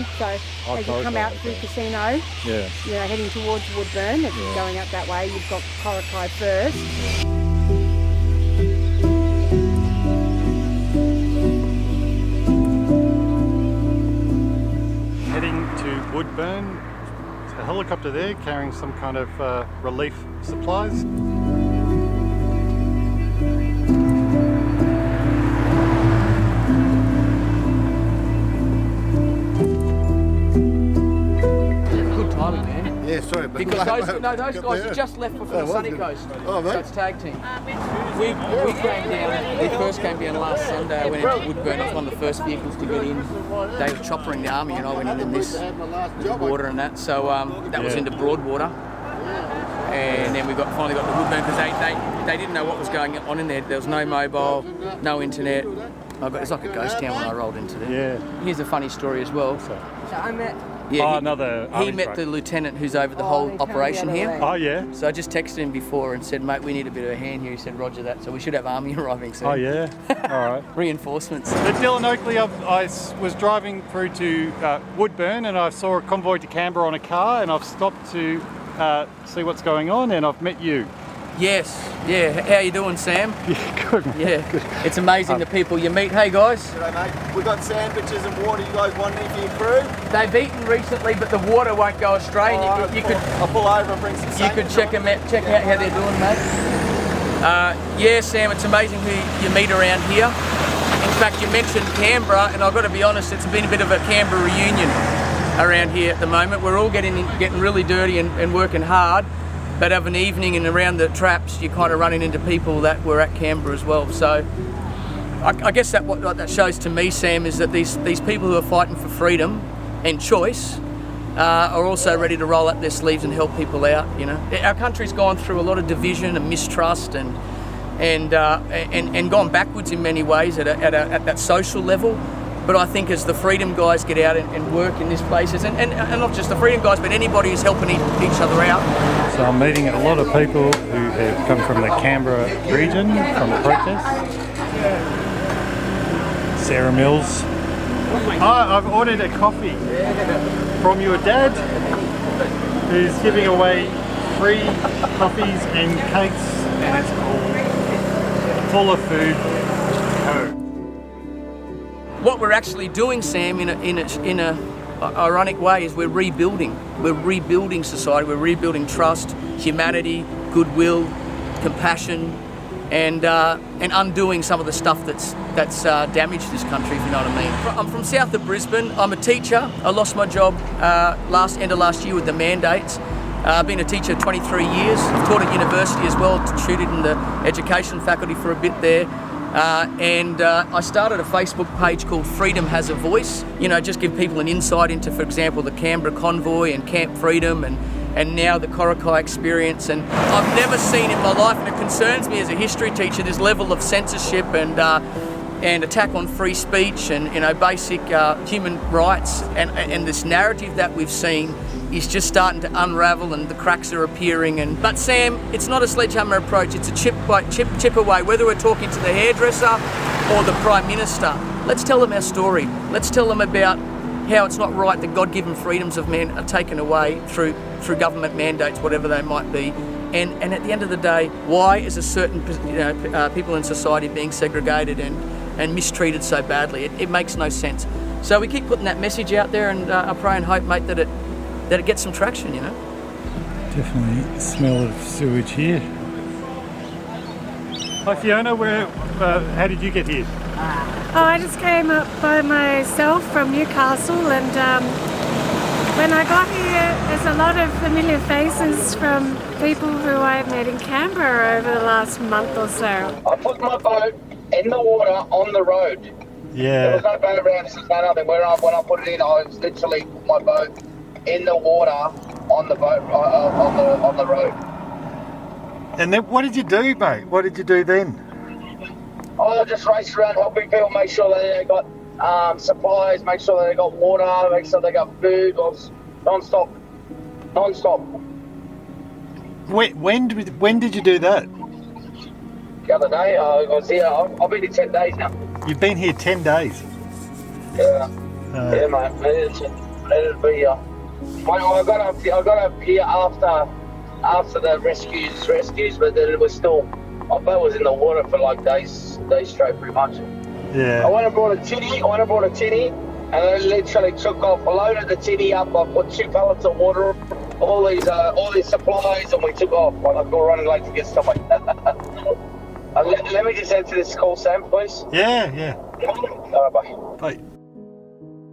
Woodburn. So as you come out through Casino, heading towards Woodburn, if you're going out that way, you've got Coraki first. Heading to Woodburn, there's a helicopter there carrying some kind of relief supplies. Yeah, sorry, but because those guys have just left from the sunny coast. Oh, so it's tag team. We came down. We first came down last Sunday. I went into Woodburn. I was one of the first vehicles to get in. They were choppering the army, and I went in this water and that. So that was into Broadwater, and then we finally got to Woodburn because they didn't know what was going on in there. There was no mobile, no internet. It's like a ghost town when I rolled into there. Yeah. Here's a funny story as well. So I met. Yeah, he met the lieutenant who's over the whole operation here. Oh, yeah? So I just texted him before and said, mate, we need a bit of a hand here. He said, roger that. So we should have army arriving soon. Oh, yeah? All right. Reinforcements. But Dylan Oakley, I was driving through to Woodburn and I saw a convoy to Canberra on a car and I've stopped to see what's going on and I've met you. Yes, yeah. How you doing, Sam? Yeah, good. Yeah, good. It's amazing the people you meet. Hey, guys. G'day, mate. We've got sandwiches and water. You guys want any for your crew? They've eaten recently, but the water won't go astray. And you could I'll pull over and bring some sandwiches. You could check out how they're doing, mate. Yeah, Sam, it's amazing who you meet around here. In fact, you mentioned Canberra, and I've got to be honest, it's been a bit of a Canberra reunion around here at the moment. We're all getting really dirty and working hard. But of an evening and around the traps, you're kind of running into people that were at Canberra as well. So I guess what that shows to me, Sam, is that these people who are fighting for freedom and choice are also ready to roll up their sleeves and help people out. You know, our country's gone through a lot of division and mistrust and gone backwards in many ways at that social level. But I think as the freedom guys get out and work in these places, and not just the freedom guys, but anybody who's helping each other out. So I'm meeting a lot of people who have come from the Canberra region, from the protests. Sarah Mills. I've ordered a coffee from your dad, who's giving away free coffees and cakes, and it's called Full of Food Co. What we're actually doing, Sam, in a ironic way, is we're rebuilding. We're rebuilding society. We're rebuilding trust, humanity, goodwill, compassion, and undoing some of the stuff that's damaged this country, if you know what I mean. I'm from south of Brisbane. I'm a teacher. I lost my job end of last year with the mandates. I've been a teacher 23 years. I've taught at university as well, tutored in the education faculty for a bit there. I started a Facebook page called Freedom Has a Voice. You know, just give people an insight into, for example, the Canberra convoy and Camp Freedom and now the Coraki experience. And I've never seen in my life, and it concerns me as a history teacher, this level of censorship and attack on free speech and basic human rights and this narrative that we've seen is just starting to unravel and the cracks are appearing. But Sam, it's not a sledgehammer approach, it's a chip away. Whether we're talking to the hairdresser or the Prime Minister, let's tell them our story. Let's tell them about how it's not right that God-given freedoms of men are taken away through government mandates, whatever they might be. And at the end of the day, why is a certain people in society being segregated and mistreated so badly? It makes no sense. So we keep putting that message out there, and I pray and hope, mate, that it gets some traction, you know. Definitely smell of sewage here. Hi Fiona, how did you get here? I just came up by myself from Newcastle, and when I got here, there's a lot of familiar faces from people who I've met in Canberra over the last month or so. I put my boat in the water on the road. Yeah. There was no boat around, this is nothing. When I put it in, I was literally put my boat in the water on the boat on the road. And then what did you do, mate? What did you do then? I just raced around helping people, make sure that they got supplies, make sure that they got water, make sure they got food. I was non-stop. When did you do that? The other day, I was here. I've been here 10 days now. You've been here 10 days? Yeah. Yeah, mate. It'll be. I got up here after the rescues, but then it was still. I bet it was in the water for like days straight, pretty much. Yeah. I went and brought a tinny, and I literally took off. I loaded the tinny up. I put 2 pallets of water, all these supplies, and we took off. Well, I got running late to get stuff like that. Let me just answer this call, Sam, please. Yeah. All right, bye. Bye.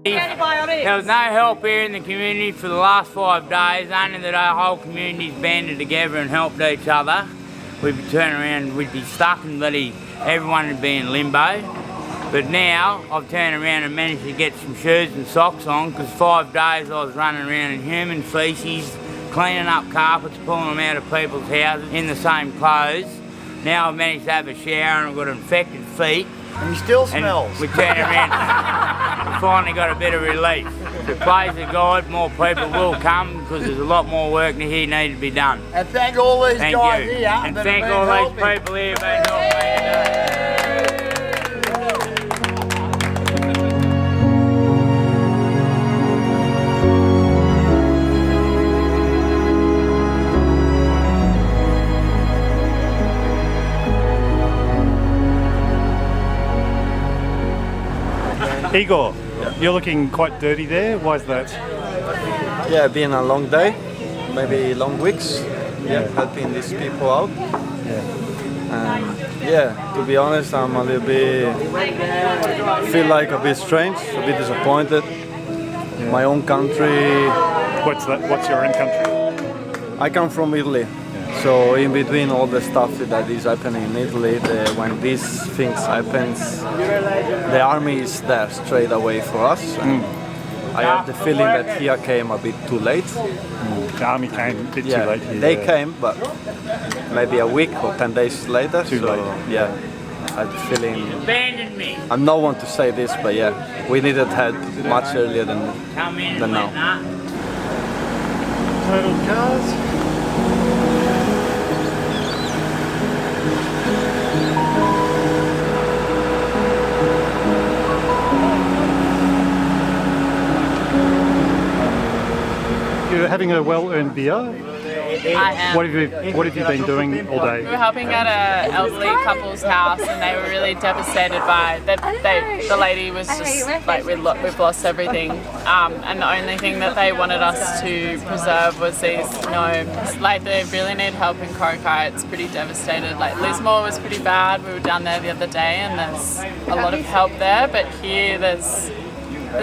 There was no help here in the community for the last 5 days, only that our whole community's banded together and helped each other. We'd be turning around, we'd be stuck and bloody everyone would be in limbo. But now I've turned around and managed to get some shoes and socks on, because 5 days I was running around in human feces, cleaning up carpets, pulling them out of people's houses in the same clothes. Now I've managed to have a shower and I've got infected feet. And he still smells. And we turned around and finally got a bit of relief. If it plays a God, more people will come, because there's a lot more work here need to be done. And thank all these Thank guys you. here. And that thank have all been these helping. people here for helping me today. Igor, you're looking quite dirty there. Why is that? Yeah, been a long day, maybe long weeks. Yeah, helping these people out. Yeah, to be honest, I'm a little bit, feel like a bit strange, a bit disappointed. My own country. What's your own country? I come from Italy. So in between all the stuff that is happening in Italy, when these things happens, the army is there straight away for us. And I have the feeling that here came a bit too late. The army came a bit too late. They came, but maybe a week or 10 days later. Too late. Yeah, I have the feeling. Abandoned me. I'm no one to say this, but yeah, we needed help much earlier than now. Total cars. You're having a well-earned beer. I am. What have you been doing all day? We were helping at an elderly couple's house, and they were really devastated by the lady was just like, we've lost everything, and the only thing that they wanted us to preserve was these gnomes. Like, they really need help in Coraki. It's pretty devastated. Like, Lismore was pretty bad. We were down there the other day, and there's a lot of help there, but here there's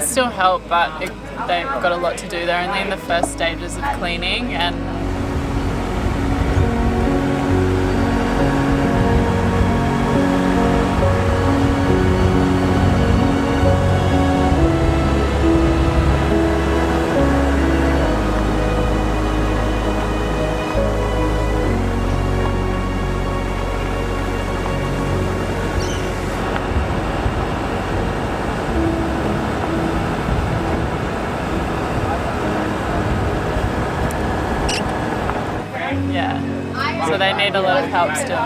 still help, but they've got a lot to do. They're only in the first stages of cleaning, and so they need a lot of help still.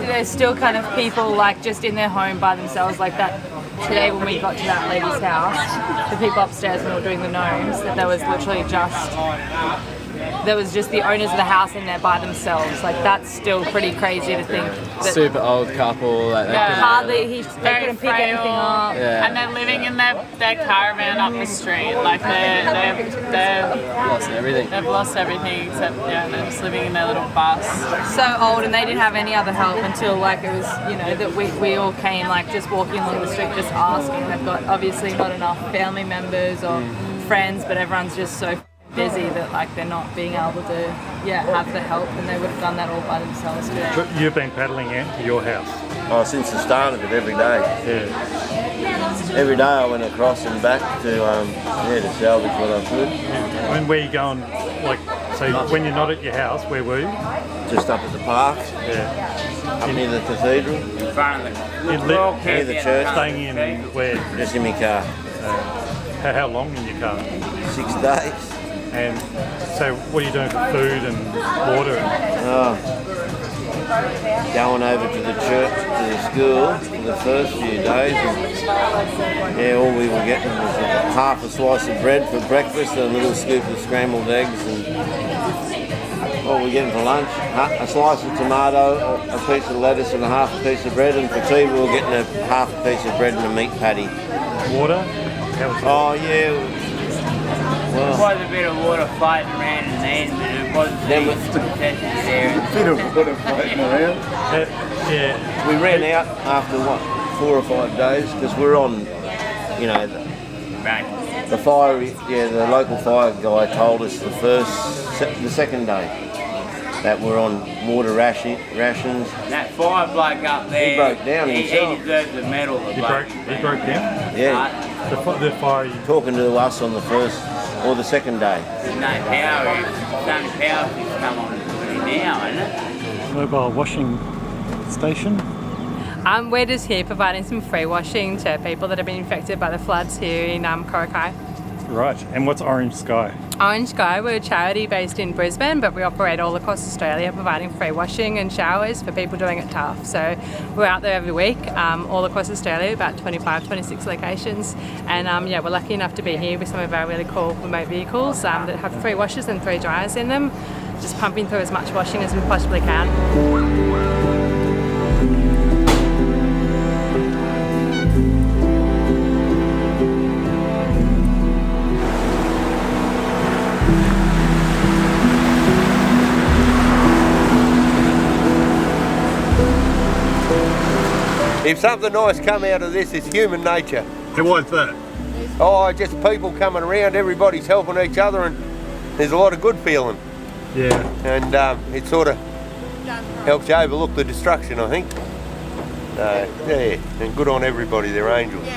There's still kind of people like just in their home by themselves like that. Today when we got to that lady's house, the people upstairs when we were doing the gnomes, that there was literally just the owners of the house in there by themselves. Like, that's still pretty crazy to think. That super old couple. Like, they couldn't pick anything up. Yeah. And they're living in their caravan up the street. Like, they've lost everything. They've lost everything except, they're just living in their little bus. So old, and they didn't have any other help until, like, it was, that we all came, like, just walking along the street just asking. They've got obviously not enough family members or friends, but everyone's just so busy that, like, they're not being able to have the help, and they would have done that all by themselves today. But you've been paddling out to your house? Oh, since the start of it, every day. Yeah. Every day I went across and back to salvage what I could. And where you going, like, so when you're not at your house, where were you? Just up at the park. Yeah. Up near the cathedral. In front of Near the church. Staying in where? Just in my car. How long in your car? 6 days. And so what are you doing for food and water? going over to the church, to the school for the first few days. And, yeah, all we were getting was half a slice of bread for breakfast, a little scoop of scrambled eggs, and what were we getting for lunch? A slice of tomato, a piece of lettuce and a half a piece of bread, and for tea we were getting a half a piece of bread and a meat patty. Water? Oh yeah. There was a bit of water floating around in the end, but it wasn't contested there. A bit of water floating around. Yeah. We ran out after what, 4 or 5 days, because we're on, you know, the fire. Yeah, the local fire guy told us the second day that we're on water rations. That fire bloke up there, he broke down himself. He deserves a medal. He broke down? Yeah. The fire. Talking to us on the first or the second day. There's no power. It's only power that's come on now, isn't it? Mobile washing station. We're just here providing some free washing to people that have been infected by the floods here in Coraki. Right, and what's Orange Sky? Orange Sky, we're a charity based in Brisbane, but we operate all across Australia providing free washing and showers for people doing it tough. So we're out there every week, all across Australia, about 25, 26 locations. And yeah, we're lucky enough to be here with some of our really cool remote vehicles that have 3 washers and 3 dryers in them, just pumping through as much washing as we possibly can. If something nice come out of this, it's human nature. And what's that? Oh, just people coming around, everybody's helping each other, and there's a lot of good feeling. Yeah. And it sort of helps you overlook the destruction, I think. Yeah, and good on everybody, they're angels.